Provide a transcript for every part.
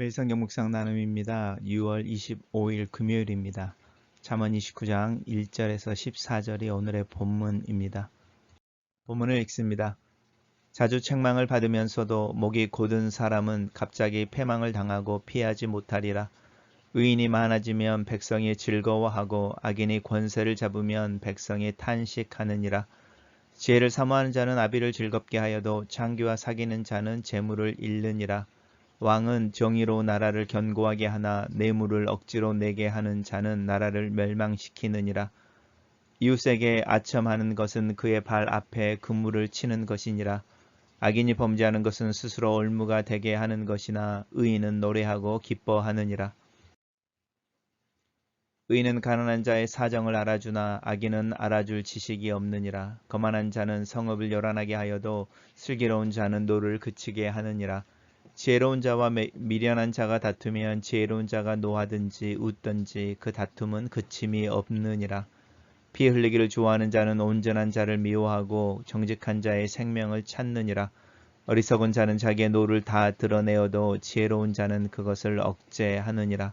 매일 성경 묵상 나눔입니다. 6월 25일 금요일입니다. 잠언 29장 1절에서 14절이 오늘의 본문입니다. 본문을 읽습니다. 자주 책망을 받으면서도 목이 곧은 사람은 갑자기 패망을 당하고 피하지 못하리라. 의인이 많아지면 백성이 즐거워하고 악인이 권세를 잡으면 백성이 탄식하느니라. 지혜를 사모하는 자는 아비를 즐겁게 하여도 창기와 사귀는 자는 재물을 잃느니라. 왕은 정의로 나라를 견고하게 하나 뇌물을 억지로 내게 하는 자는 나라를 멸망시키느니라. 이웃에게 아첨하는 것은 그의 발 앞에 그물을 치는 것이니라. 악인이 범죄하는 것은 스스로 올무가 되게 하는 것이나 의인은 노래하고 기뻐하느니라. 의인은 가난한 자의 사정을 알아주나 악인은 알아줄 지식이 없느니라. 거만한 자는 성읍을 요란하게 하여도 슬기로운 자는 노를 그치게 하느니라. 지혜로운 자와 미련한 자가 다투면 지혜로운 자가 노하든지 웃든지 그 다툼은 그침이 없느니라. 피 흘리기를 좋아하는 자는 온전한 자를 미워하고 정직한 자의 생명을 찾느니라. 어리석은 자는 자기의 노를 다 드러내어도 지혜로운 자는 그것을 억제하느니라.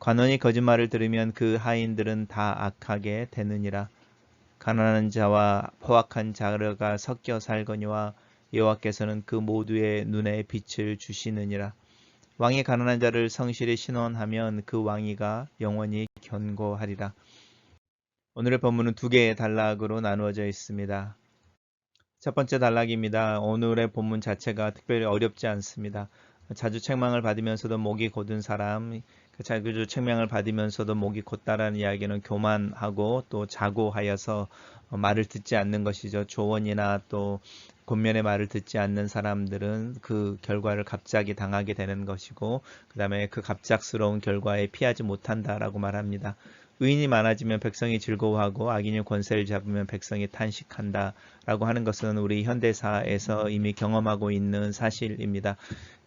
관원이 거짓말을 들으면 그 하인들은 다 악하게 되느니라. 가난한 자와 포악한 자가 섞여 살거니와 여호와께서는 그 모두의 눈에 빛을 주시느니라. 왕이 가난한 자를 성실히 신원하면 그 왕위가 영원히 견고하리라. 오늘의 본문은 두 개의 단락으로 나누어져 있습니다. 첫 번째 단락입니다. 오늘의 본문 자체가 특별히 어렵지 않습니다. 자주 책망을 받으면서도 목이 곧은 사람, 자주 책망을 받으면서도 목이 곧다라는 이야기는 교만하고 또 자고하여서 말을 듣지 않는 것이죠. 조언이나 또 권면의 말을 듣지 않는 사람들은 그 결과를 갑자기 당하게 되는 것이고, 그 다음에 그 갑작스러운 결과에 피하지 못한다라고 말합니다. 의인이 많아지면 백성이 즐거워하고 악인이 권세를 잡으면 백성이 탄식한다 라고 하는 것은 우리 현대사에서 이미 경험하고 있는 사실입니다.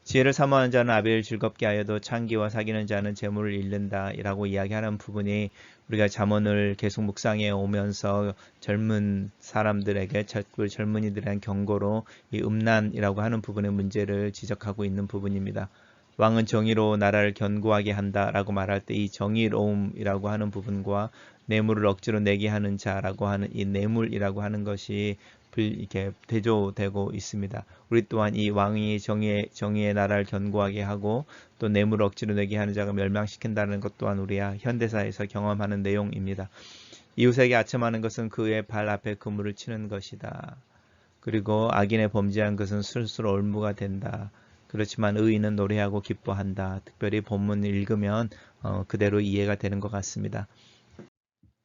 지혜를 사모하는 자는 아비를 즐겁게 하여도 창기와 사귀는 자는 재물을 잃는다 라고 이야기하는 부분이 우리가 잠언을 계속 묵상해 오면서 젊은 사람들에게, 젊은이들에 대한 경고로 이 음란이라고 하는 부분의 문제를 지적하고 있는 부분입니다. 왕은 정의로 나라를 견고하게 한다라고 말할 때 이 정의로움이라고 하는 부분과 뇌물을 억지로 내게 하는 자라고 하는 이 뇌물이라고 하는 것이 이렇게 대조되고 있습니다. 우리 또한 이 왕이 정의의 나라를 견고하게 하고 또 뇌물을 억지로 내게 하는 자가 멸망시킨다는 것 또한 우리가 현대사에서 경험하는 내용입니다. 이웃에게 아첨하는 것은 그의 발 앞에 그물을 치는 것이다. 그리고 악인의 범죄한 것은 스스로 올무가 된다. 그렇지만 의인은 노래하고 기뻐한다. 특별히 본문을 읽으면 그대로 이해가 되는 것 같습니다.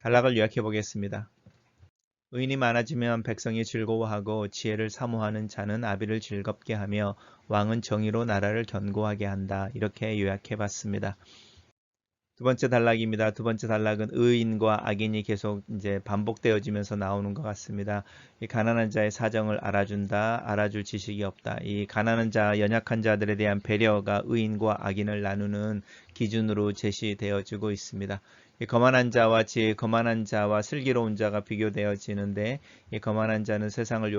단락을 요약해 보겠습니다. 의인이 많아지면 백성이 즐거워하고 지혜를 사모하는 자는 아비를 즐겁게 하며 왕은 정의로 나라를 견고하게 한다. 이렇게 요약해 봤습니다. 두 번째 단락입니다. 두 번째 단락은 의인과 악인이 계속 이제 반복되어지면서 나오는 것 같습니다. 이 가난한 자의 사정을 알아준다, 알아줄 지식이 없다. 이 가난한 자, 연약한 자들에 대한 배려가 의인과 악인을 나누는 기준으로 제시되어지고 있습니다. 이 거만한 자와 슬기로운 자가 비교되어지는데 이 거만한 자는 세상을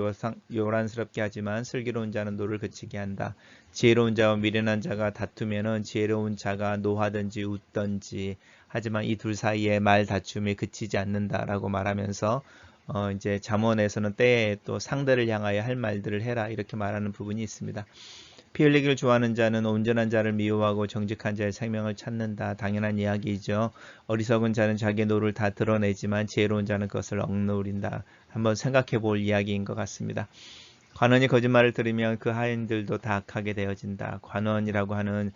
요란스럽게 하지만 슬기로운 자는 노를 그치게 한다. 지혜로운 자와 미련한 자가 다투면은 지혜로운 자가 노하든지 웃든지 하지만 이 둘 사이에 말 다툼이 그치지 않는다라고 말하면서 이제 잠언에서는 때에 또 상대를 향하여 할 말들을 해라 이렇게 말하는 부분이 있습니다. 피 흘리기를 좋아하는 자는 온전한 자를 미워하고 정직한 자의 생명을 찾는다. 당연한 이야기죠. 어리석은 자는 자기의 노를 다 드러내지만 지혜로운 자는 그것을 억누른다. 한번 생각해 볼 이야기인 것 같습니다. 관원이 거짓말을 들으면 그 하인들도 다 악하게 되어진다. 관원이라고 하는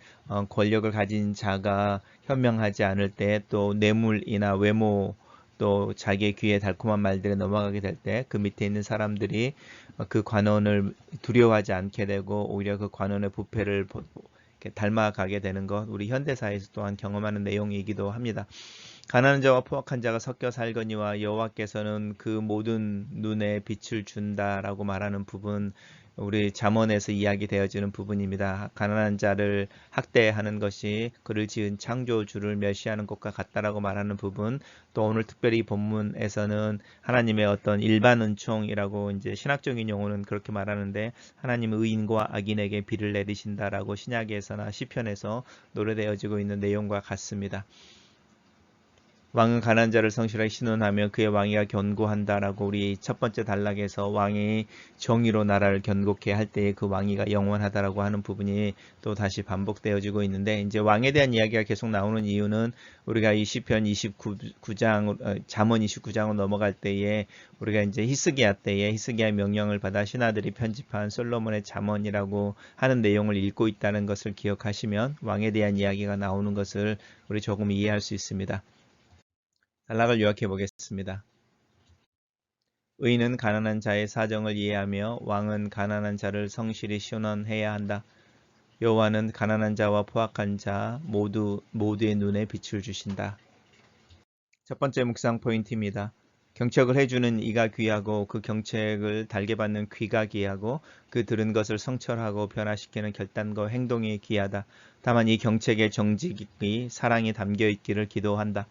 권력을 가진 자가 현명하지 않을 때 또 뇌물이나 외모 또 자기의 귀에 달콤한 말들이 넘어가게 될 때 그 밑에 있는 사람들이 그 관원을 두려워하지 않게 되고 오히려 그 관원의 부패를 닮아가게 되는 것 우리 현대사에서 또한 경험하는 내용이기도 합니다. 가난한 자와 포악한 자가 섞여 살거니와 여호와께서는 그 모든 눈에 빛을 준다라고 말하는 부분 우리 잠언에서 이야기되어지는 부분입니다. 가난한 자를 학대하는 것이 그를 지은 창조주를 멸시하는 것과 같다라고 말하는 부분, 또 오늘 특별히 본문에서는 하나님의 어떤 일반 은총이라고 이제 신학적인 용어는 그렇게 말하는데 하나님은 의인과 악인에게 비를 내리신다라고 신약에서나 시편에서 노래되어지고 있는 내용과 같습니다. 왕은 가난한 자를 성실하게 신원하며 그의 왕위가 견고한다라고 우리 첫 번째 단락에서 왕이 정의로 나라를 견고케 할 때에 그 왕위가 영원하다라고 하는 부분이 또 다시 반복되어지고 있는데, 이제 왕에 대한 이야기가 계속 나오는 이유는 우리가 이 시편 29장 잠언 29장으로 넘어갈 때에 우리가 이제 히스기야 때에 히스기야 명령을 받아 신하들이 편집한 솔로몬의 잠언이라고 하는 내용을 읽고 있다는 것을 기억하시면 왕에 대한 이야기가 나오는 것을 우리 조금 이해할 수 있습니다. 단락을 요약해 보겠습니다. 의인은 가난한 자의 사정을 이해하며 왕은 가난한 자를 성실히 신원해야 한다. 여호와는 가난한 자와 포악한 자 모두의 눈에 빛을 주신다. 첫 번째 묵상 포인트입니다. 경책을 해주는 이가 귀하고 그 경책을 달게 받는 귀가 귀하고 그 들은 것을 성철하고 변화시키는 결단과 행동이 귀하다. 다만 이 경책의 정직이 사랑이 담겨 있기를 기도한다.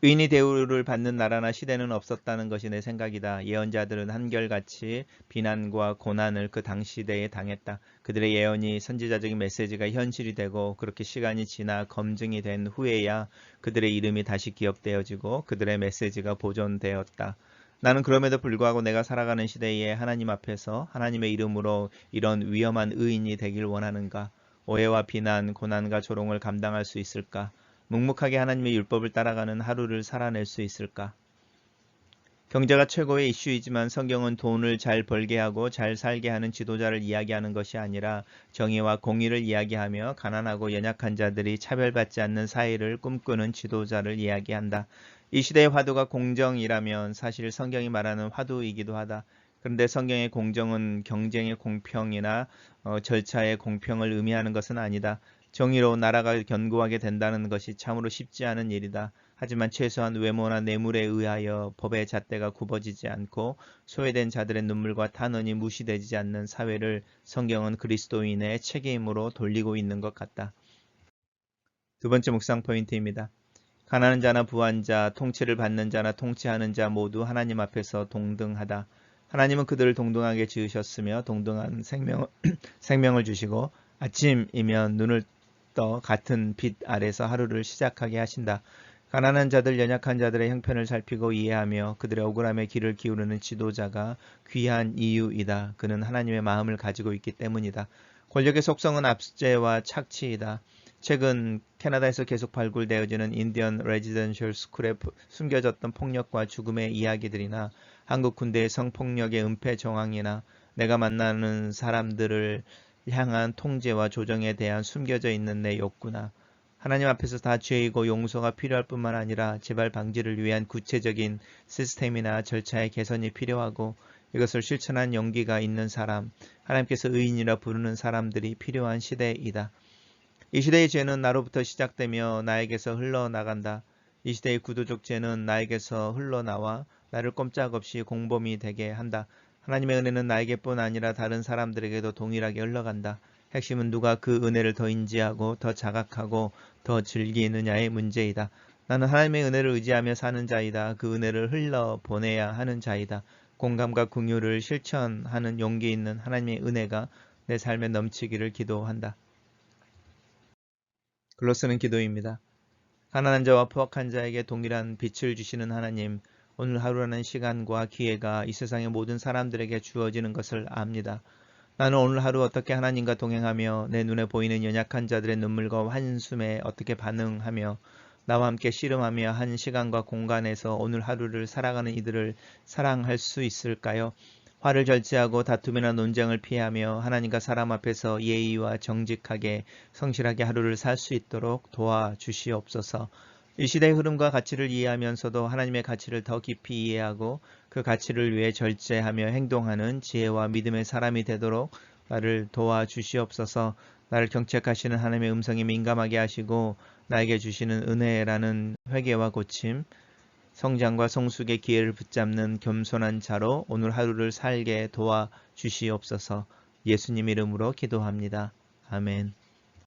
의인이 대우를 받는 나라나 시대는 없었다는 것이 내 생각이다. 예언자들은 한결같이 비난과 고난을 그 당시대에 당했다. 그들의 예언이 선지자적인 메시지가 현실이 되고 그렇게 시간이 지나 검증이 된 후에야 그들의 이름이 다시 기억되어지고 그들의 메시지가 보존되었다. 나는 그럼에도 불구하고 내가 살아가는 시대에 하나님 앞에서 하나님의 이름으로 이런 위험한 의인이 되길 원하는가? 오해와 비난, 고난과 조롱을 감당할 수 있을까? 묵묵하게 하나님의 율법을 따라가는 하루를 살아낼 수 있을까? 경제가 최고의 이슈이지만 성경은 돈을 잘 벌게 하고 잘 살게 하는 지도자를 이야기하는 것이 아니라 정의와 공의를 이야기하며 가난하고 연약한 자들이 차별받지 않는 사회를 꿈꾸는 지도자를 이야기한다. 이 시대의 화두가 공정이라면 사실 성경이 말하는 화두이기도 하다. 그런데 성경의 공정은 경쟁의 공평이나 절차의 공평을 의미하는 것은 아니다. 정의로 나라가 견고하게 된다는 것이 참으로 쉽지 않은 일이다. 하지만 최소한 외모나 뇌물에 의하여 법의 잣대가 굽어지지 않고 소외된 자들의 눈물과 탄원이 무시되지 않는 사회를 성경은 그리스도인의 책임으로 돌리고 있는 것 같다. 두 번째 묵상 포인트입니다. 가난한 자나 부한 자, 통치를 받는 자나 통치하는 자 모두 하나님 앞에서 동등하다. 하나님은 그들을 동등하게 지으셨으며 동등한 생명을 주시고 아침이면 눈을 떠 같은 빛 아래서 하루를 시작하게 하신다. 가난한 자들, 연약한 자들의 형편을 살피고 이해하며 그들의 억울함에 귀를 기울이는 지도자가 귀한 이유이다. 그는 하나님의 마음을 가지고 있기 때문이다. 권력의 속성은 압제와 착취이다. 최근 캐나다에서 계속 발굴되어지는 인디언 레지던셜 스쿨의 숨겨졌던 폭력과 죽음의 이야기들이나 한국 군대의 성폭력의 은폐 정황이나 내가 만나는 사람들을 향한 통제와 조정에 대한 숨겨져 있는 내 욕구나 하나님 앞에서 다 죄이고 용서가 필요할 뿐만 아니라 재발 방지를 위한 구체적인 시스템이나 절차의 개선이 필요하고 이것을 실천한 용기가 있는 사람, 하나님께서 의인이라 부르는 사람들이 필요한 시대이다. 이 시대의 죄는 나로부터 시작되며 나에게서 흘러나간다. 이 시대의 구도적 죄는 나에게서 흘러나와 나를 꼼짝없이 공범이 되게 한다. 하나님의 은혜는 나에게뿐 아니라 다른 사람들에게도 동일하게 흘러간다. 핵심은 누가 그 은혜를 더 인지하고 더 자각하고 더 즐기느냐의 문제이다. 나는 하나님의 은혜를 의지하며 사는 자이다. 그 은혜를 흘러보내야 하는 자이다. 공감과 긍휼을 실천하는 용기 있는 하나님의 은혜가 내 삶에 넘치기를 기도한다. 글로 쓰는 기도입니다. 가난한 자와 포악한 자에게 동일한 빛을 주시는 하나님, 오늘 하루라는 시간과 기회가 이 세상의 모든 사람들에게 주어지는 것을 압니다. 나는 오늘 하루 어떻게 하나님과 동행하며 내 눈에 보이는 연약한 자들의 눈물과 한숨에 어떻게 반응하며 나와 함께 씨름하며 한 시간과 공간에서 오늘 하루를 살아가는 이들을 사랑할 수 있을까요? 화를 절제하고 다툼이나 논쟁을 피하며 하나님과 사람 앞에서 예의와 정직하게 성실하게 하루를 살 수 있도록 도와주시옵소서. 이 시대의 흐름과 가치를 이해하면서도 하나님의 가치를 더 깊이 이해하고 그 가치를 위해 절제하며 행동하는 지혜와 믿음의 사람이 되도록 나를 도와주시옵소서. 나를 경책하시는 하나님의 음성에 민감하게 하시고 나에게 주시는 은혜라는 회개와 고침, 성장과 성숙의 기회를 붙잡는 겸손한 자로 오늘 하루를 살게 도와주시옵소서. 예수님 이름으로 기도합니다. 아멘.